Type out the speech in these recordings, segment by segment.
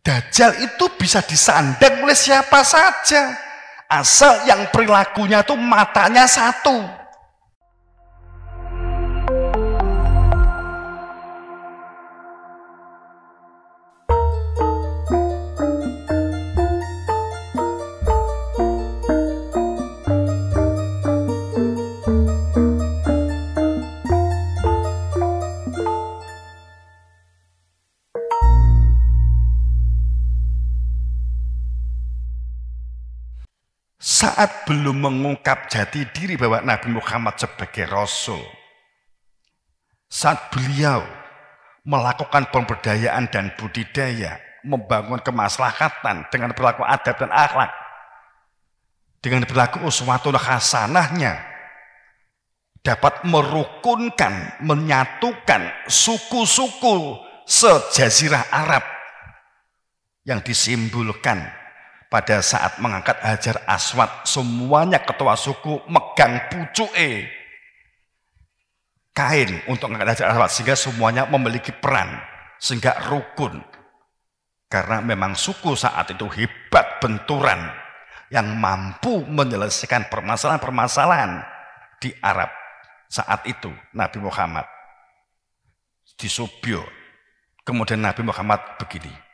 Dajjal itu bisa disandang oleh siapa saja, asal yang perilakunya tuh matanya satu. Saat belum mengungkap jati diri bahwa Nabi Muhammad sebagai Rasul, saat beliau melakukan pemberdayaan dan budidaya, membangun kemaslahatan dengan perilaku adab dan akhlak, dengan perilaku uswatul hasanahnya, dapat merukunkan, menyatukan suku-suku sejazirah Arab yang disimbolkan pada saat mengangkat Hajar Aswad. Semuanya ketua suku megang pucuke kain untuk mengangkat Hajar Aswad, sehingga semuanya memiliki peran, sehingga rukun. Karena memang suku saat itu hebat benturan yang mampu menyelesaikan permasalahan-permasalahan di Arab saat itu. Nabi Muhammad di Subyo, kemudian Nabi Muhammad begini,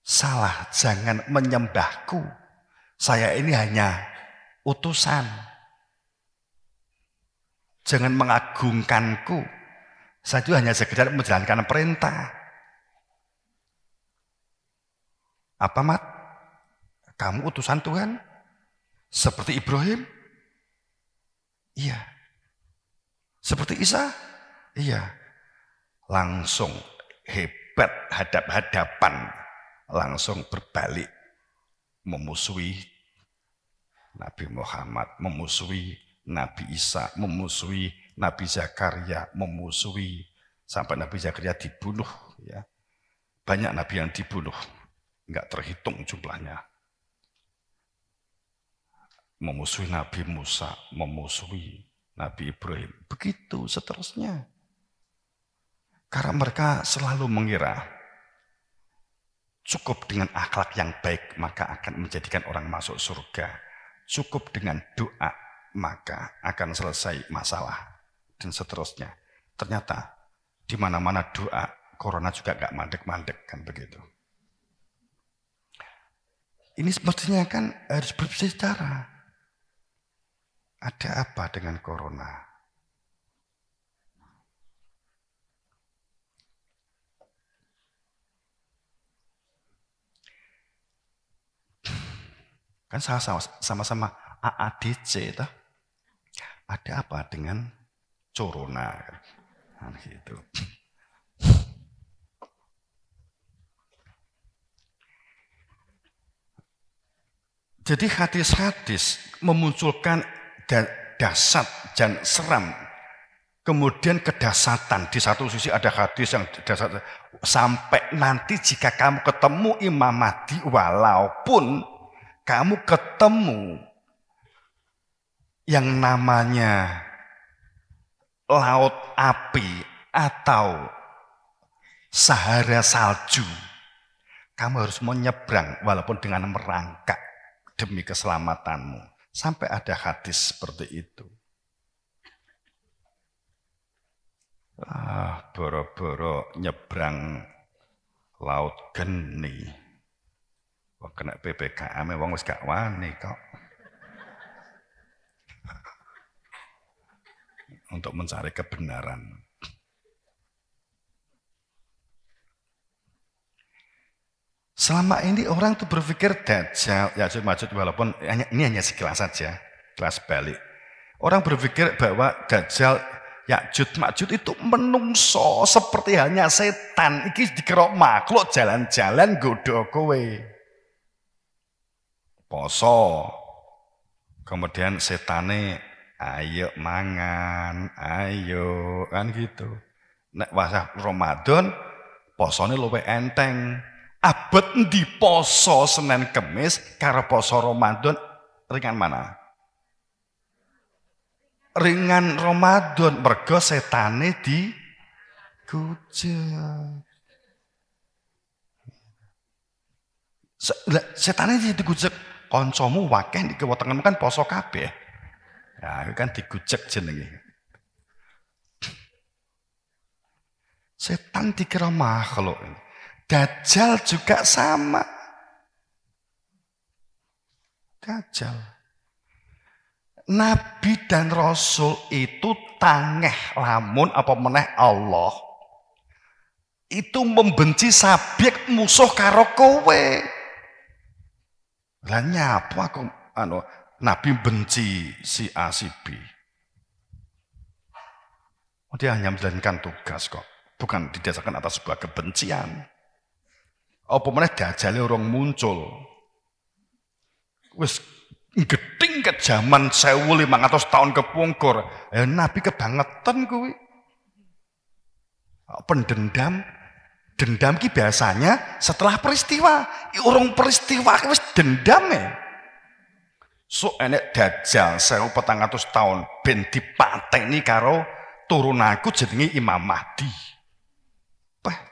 salah, jangan menyembahku. Saya ini hanya utusan. Jangan mengagungkanku. Saya itu hanya sekedar menjalankan perintah. Apa, Mat? Kamu utusan Tuhan? Seperti Ibrahim? Iya. Seperti Isa? Iya. Langsung hebat hadap-hadapan. Langsung berbalik memusuhi Nabi Muhammad, memusuhi Nabi Isa, memusuhi Nabi Zakaria, memusuhi sampai Nabi Zakaria dibunuh. Ya. Banyak Nabi yang dibunuh, nggak terhitung jumlahnya. Memusuhi Nabi Musa, memusuhi Nabi Ibrahim, begitu seterusnya. Karena mereka selalu mengira cukup dengan akhlak yang baik maka akan menjadikan orang masuk surga. Cukup dengan doa maka akan selesai masalah dan seterusnya. Ternyata di mana-mana doa, corona juga gak mandek-mandek, kan begitu. Ini sepertinya kan harus berbicara. Ada apa dengan corona? Kan sama-sama AADC, toh. Ada apa dengan corona? Nah, gitu. Jadi hadis-hadis memunculkan dasar dan seram, kemudian kedasatan. Di satu sisi ada hadis yang dasar, sampai nanti jika kamu ketemu Imam Mahdi, walaupun kamu ketemu yang namanya laut api atau Sahara salju, kamu harus menyeberang walaupun dengan merangkak demi keselamatanmu. Sampai ada hadis seperti itu. Boro-boro nyebrang laut geni. Wah, kena PPKM, wong wis gak wani kok. Untuk mencari kebenaran. Selama ini orang tuh berpikir Dajjal, Ya'juj Ma'juj, walaupun ini hanya sekilas saja, kelas balik. Orang berpikir bahwa Dajjal, Ya'juj Ma'juj itu menungso seperti halnya setan. Iki dikira makhluk jalan-jalan godo kowe. Poso, kemudian setane ayo mangan, ayo, kan gitu. Nek wasa Ramadan, posone luwih enteng. Abet di poso Senin Kemis karo poso Ramadan ringan mana? Ringan Ramadan, mergo setane di gujek. Setan ini digujek koncomu wakeh di kewatengan kan poso kabeh. Ya itu kan digujek jenenge. Setan dikira makhluk. Dajjal juga sama. Dajjal. Nabi dan Rasul itu tangeh lamun apa meneh Allah. Itu membenci subjek musuh karo kowe. Lah nyapa aku Nabi benci si A si B. Dia hanya menjalankan tugas kok. Bukan didasarkan atas sebuah kebencian. Apa meneh dajale urung muncul. Wis geding ke zaman 1500 tahun kepungkur. Nabi kebangetan kuwi. Pendendam. Dendam ki biasanya setelah peristiwa. Urung peristiwa wis dendam ya. So enek dajjal 1400 tahun ben dipateni karo turunanku jenenge Imam Mahdi.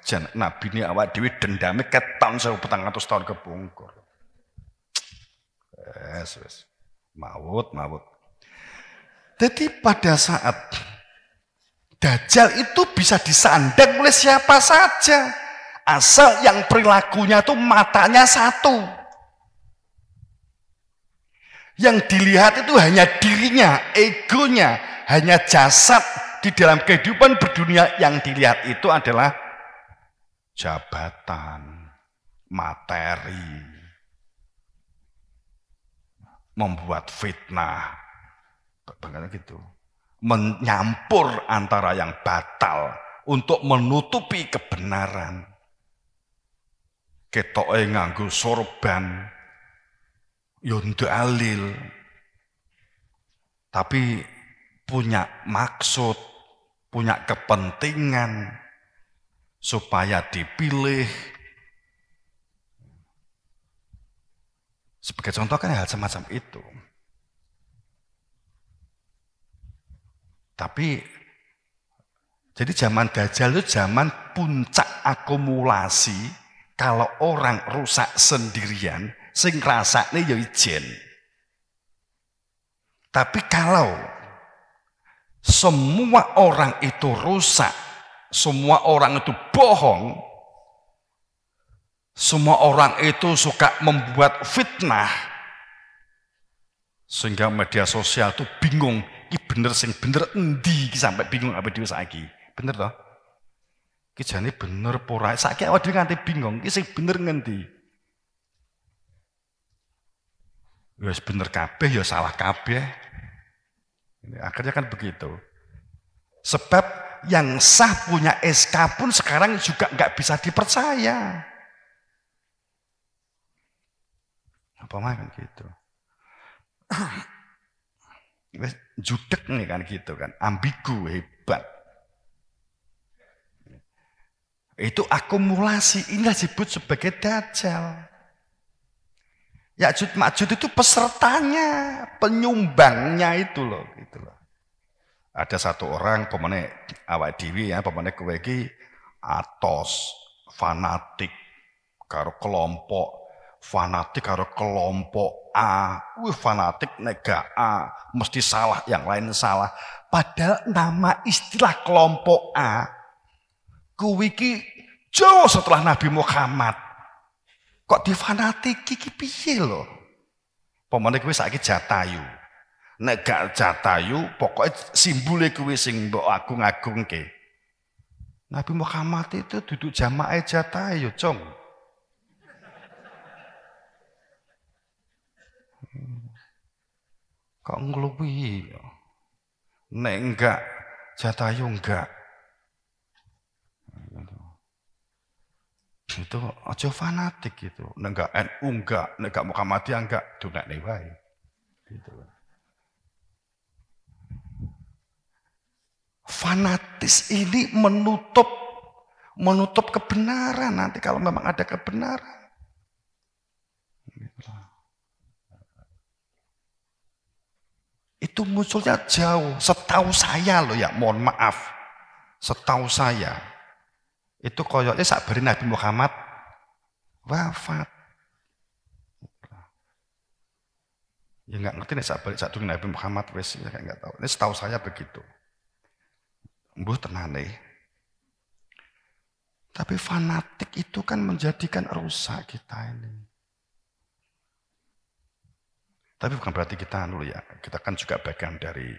Jan Nabi ini awak dewi dendamnya ke tahun 1400 tahun kepungkur. Yes. Maut. Jadi pada saat Dajjal itu bisa disandang oleh siapa saja. Asal yang perilakunya itu matanya satu. Yang dilihat itu hanya dirinya, egonya, hanya jasad di dalam kehidupan berdunia yang dilihat itu adalah jabatan, materi, membuat fitnah, bagaimana gitu, menyampur antara yang batal untuk menutupi kebenaran. Ketoke nganggo sorban, yo dalil, tapi punya maksud, punya kepentingan. Supaya dipilih. Sebagai contoh kan hal semacam itu. Tapi jadi zaman Dajjal itu zaman puncak akumulasi. Kalau orang rusak sendirian, sing rasane ya ijen. Tapi kalau semua orang itu rusak, semua orang itu bohong, semua orang itu suka membuat fitnah, sehingga media sosial itu bingung, ini bener sing bener endi, sampai bingung apa dhewe saiki. Bener toh? Iki jane bener pora, saiki awak dhewe nganti bingung, iki sing bener ngendi? Ya bener kabeh ya salah kabeh. Akhirnya kan begitu. Sebab yang sah punya SK pun sekarang juga nggak bisa dipercaya. Apa makan gitu? Judek nih kan gitu kan, ambigu hebat. Itu akumulasi, inilah disebut sebagai Dajjal. Ya'juj Ma'juj itu pesertanya, penyumbangnya itu loh, gitu loh. Ada satu orang pemene awak dhewe ya, pemene kowe iki atos, fanatik karo kelompok, fanatik karo kelompok A. Fanatik nega A, mesti salah, yang lain salah. Padahal nama istilah kelompok A kowe iki jauh setelah Nabi Muhammad. Kok difanatiki iki piye lho? Pemene kowe saiki Jatayu. Nek gak Jatayu, pokoknya simbole kuwi sing mbok agung-agungke. Nabi Muhammad itu duduk jamaah Jatayu, Cong. Kok ngluwi? Nek enggak Jatayu enggak. Itu aja fanatik gitu. Nek enggak NU enggak, nek enggak Muhammadiyah enggak, dunekne wae. Gitu. Fanatis ini menutup kebenaran nanti kalau memang ada kebenaran. Itu munculnya jauh. Setahu saya loh ya, mohon maaf. Setahu saya. Itu koyoknya sakbari Nabi Muhammad wafat. Ya nggak ngerti nih saat Nabi Muhammad wes ya nggak tahu. Ini setahu saya begitu. Mbuh tenan nih. Tapi fanatik itu kan menjadikan rusak kita ini. Tapi bukan berarti kita dulu ya. Kita kan juga bagian dari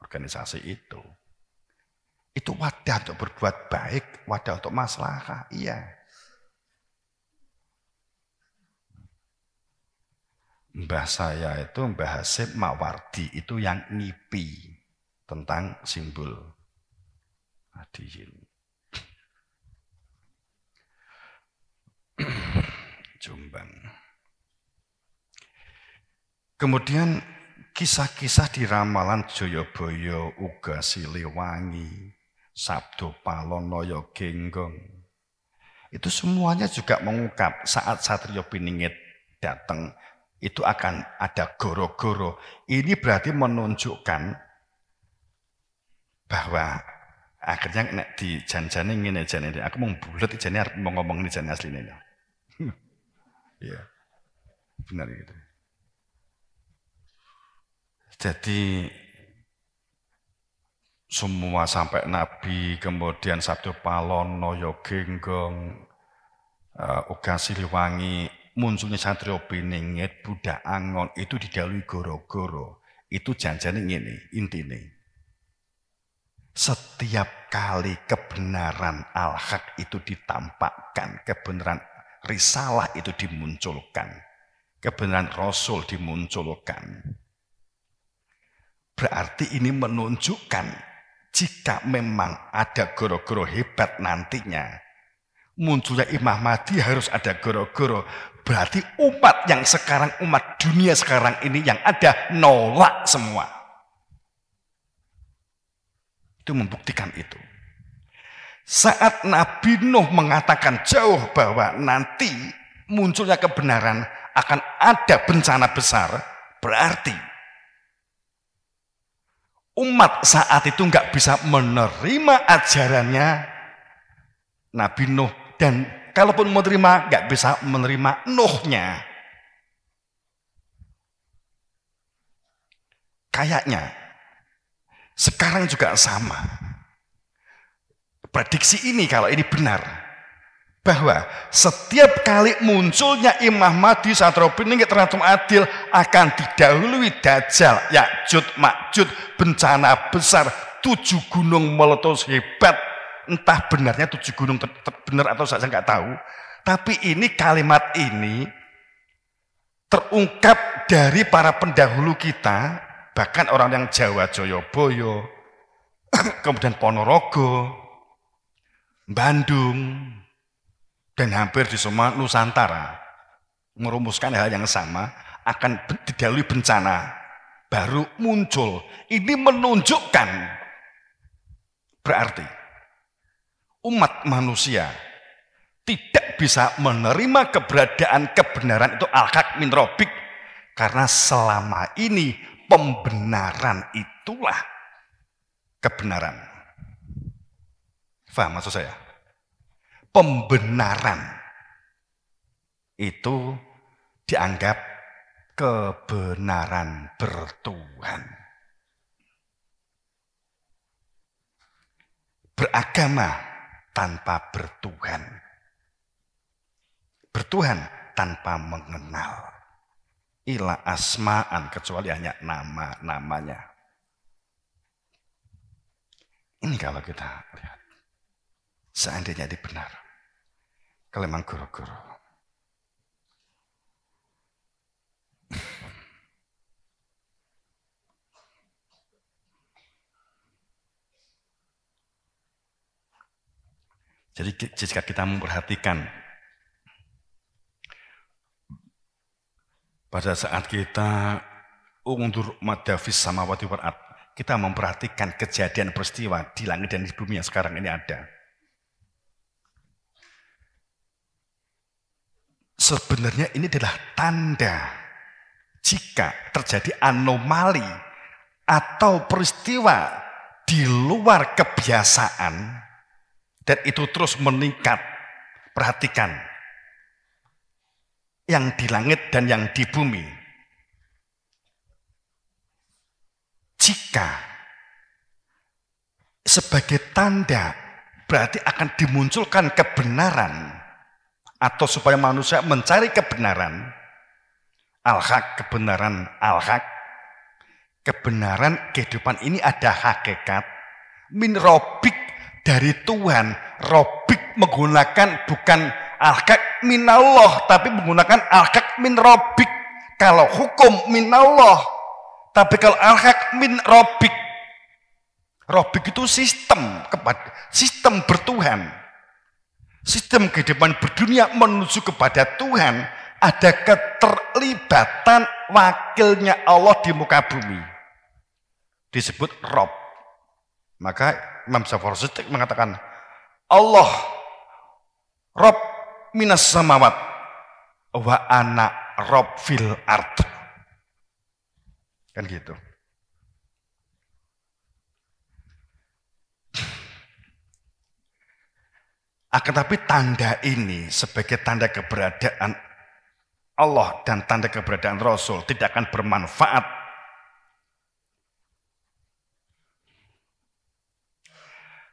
organisasi itu. Itu wadah untuk berbuat baik, wadah untuk maslahah, iya. Mbah saya itu Mbah Hasyim Mawardi itu yang ngipi tentang simbol Nahdiyin. Jombang. Kemudian kisah-kisah di ramalan Jayabaya uga Siliwangi, Sabdo Palonoyo Genggong. Itu semuanya juga mengungkap saat Satrio Piningit datang itu akan ada goro-goro. Ini berarti menunjukkan bahwa akhirnya nek di janjane ngene jane aku mau bulet jane arep mau ngomong ini jane asline. Iya. Benar gitu. Jadi semua sampai Nabi, kemudian Sabdo Palonoyo Genggong, uga Siliwangi, munculnya Satrio Piningit, Budak Angon itu didahului goro-goro. Itu janjane ngene intine. Setiap kali kebenaran al-haq itu ditampakkan, kebenaran risalah itu dimunculkan, kebenaran Rasul dimunculkan. Berarti ini menunjukkan jika memang ada goro-goro hebat nantinya, munculnya Imam Mahdi harus ada goro-goro. Berarti umat yang sekarang, umat dunia sekarang ini yang ada nolak semua. Itu membuktikan itu. Saat Nabi Nuh mengatakan jauh bahwa nanti munculnya kebenaran akan ada bencana besar, berarti umat saat itu nggak bisa menerima ajarannya Nabi Nuh, dan kalaupun menerima nggak bisa menerima Nuhnya. Kayaknya sekarang juga sama. Prediksi ini kalau ini benar, bahwa setiap kali munculnya Imam Mahdi Satrio Piningit Ratum Adil akan didahului Dajjal, Ya'juj, Ma'juj, bencana besar, 7 gunung meletus hebat. Entah benarnya 7 gunung benar atau saya nggak tahu. Tapi ini kalimat ini terungkap dari para pendahulu kita, bahkan orang yang Jawa Jayabaya, kemudian Ponorogo, Bandung, dan hampir di semua Nusantara merumuskan hal yang sama, akan didahului bencana baru muncul. Ini menunjukkan berarti umat manusia tidak bisa menerima keberadaan kebenaran itu al-haq min rabbik, karena selama ini pembenaran itulah kebenaran. Faham maksud saya? Pembenaran itu dianggap kebenaran bertuhan. Beragama tanpa bertuhan. Bertuhan tanpa mengenal. Ila asma'an, kecuali hanya nama-namanya. Ini kalau kita lihat. Seandainya ini benar. Kalau memang guru-guru. Jadi jika kita memperhatikan pada saat kita undur madafis samawati wal ard, kita memperhatikan kejadian peristiwa di langit dan di bumi yang sekarang ini ada. Sebenarnya ini adalah tanda jika terjadi anomali atau peristiwa di luar kebiasaan dan itu terus meningkat. Perhatikan yang di langit dan yang di bumi. Jika sebagai tanda berarti akan dimunculkan kebenaran, atau supaya manusia mencari kebenaran, al-haq, kebenaran al-haq, kebenaran kehidupan ini ada hakikat, min robik, dari Tuhan. Robik menggunakan bukan al-haq minallah, tapi menggunakan al-haq min robik. Kalau hukum minallah, tapi kalau al-haq min robik. Robik itu sistem bertuhan. Sistem kehidupan berdunia menuju kepada Tuhan, ada keterlibatan wakilnya Allah di muka bumi. Disebut Rob. Maka Imam Ja'far Shadiq mengatakan, Allah Rob minas samawat wa ana Rob fil ard. Kan gitu. Akan tapi tanda ini sebagai tanda keberadaan Allah dan tanda keberadaan Rasul tidak akan bermanfaat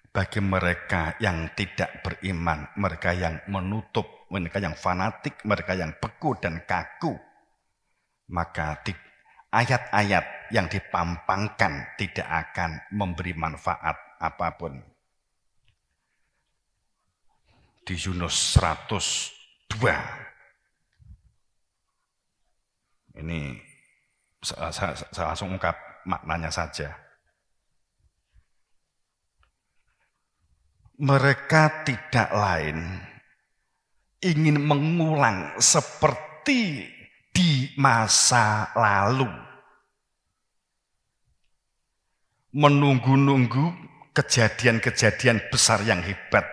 bagi mereka yang tidak beriman, mereka yang menutup, mereka yang fanatik, mereka yang beku dan kaku. Maka ayat-ayat yang dipampangkan tidak akan memberi manfaat apapun. Di Yunus 102. Ini saya langsung ungkap maknanya saja. Mereka tidak lain ingin mengulang seperti di masa lalu. Menunggu-nunggu kejadian-kejadian besar yang hebat,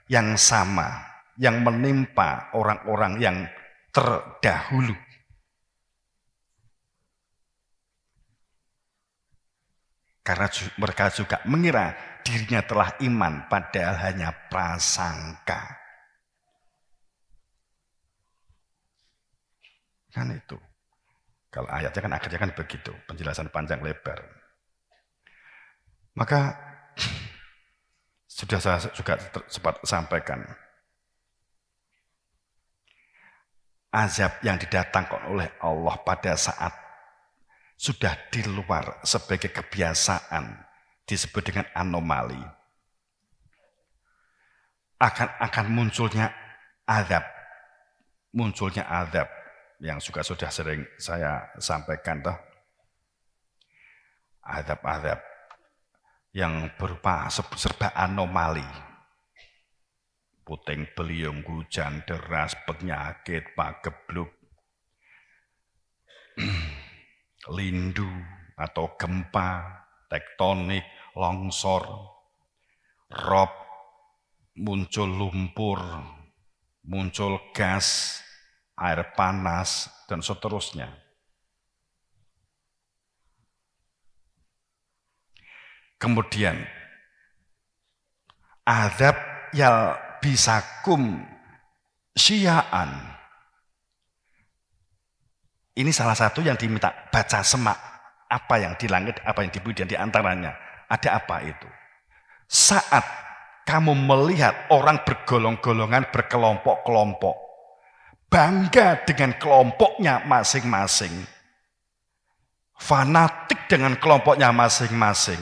yang sama, yang menimpa orang-orang yang terdahulu. Karena mereka juga mengira dirinya telah iman, padahal hanya prasangka. Kan itu. Kalau ayatnya kan akhirnya kan begitu, penjelasan panjang lebar. Maka sudah saya juga sempat sampaikan. Azab yang didatangkan oleh Allah pada saat sudah di luar sebagai kebiasaan, disebut dengan anomali. Akan munculnya azab. Munculnya azab yang juga sudah sering saya sampaikan. Azab-azab yang berupa serba anomali. Puting beliung, hujan deras, penyakit, pagebluk, lindu atau gempa, tektonik, longsor, rob, muncul lumpur, muncul gas, air panas, dan seterusnya. Kemudian azab yang bisakum syia'an. Ini salah satu yang diminta baca semak. Apa yang di langit, apa yang di bumi, dan di antaranya. Ada apa itu? Saat kamu melihat orang bergolong-golongan, berkelompok-kelompok, bangga dengan kelompoknya masing-masing, fanatik dengan kelompoknya masing-masing,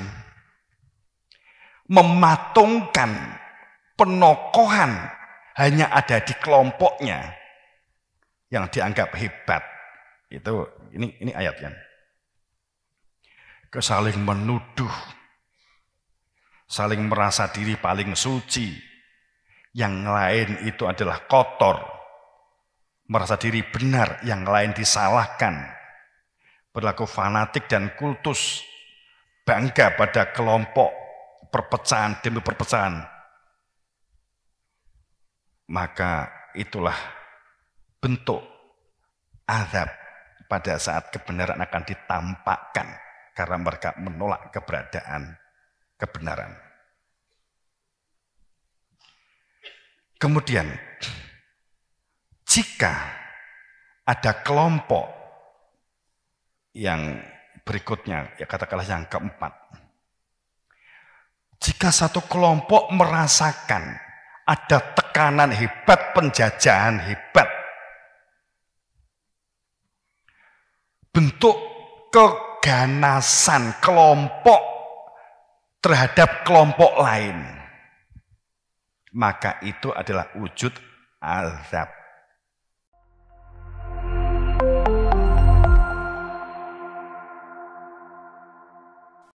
mematungkan penokohan hanya ada di kelompoknya yang dianggap hebat. Itu ini ayatnya. Saling menuduh, saling merasa diri paling suci, yang lain itu adalah kotor, merasa diri benar, yang lain disalahkan, berlaku fanatik dan kultus, bangga pada kelompok, perpecahan demi perpecahan. Maka itulah bentuk azab pada saat kebenaran akan ditampakkan karena mereka menolak keberadaan kebenaran. Kemudian jika ada kelompok yang berikutnya, ya katakanlah yang keempat. Jika satu kelompok merasakan ada tekanan hebat, penjajahan hebat, bentuk keganasan kelompok terhadap kelompok lain, maka itu adalah wujud azab.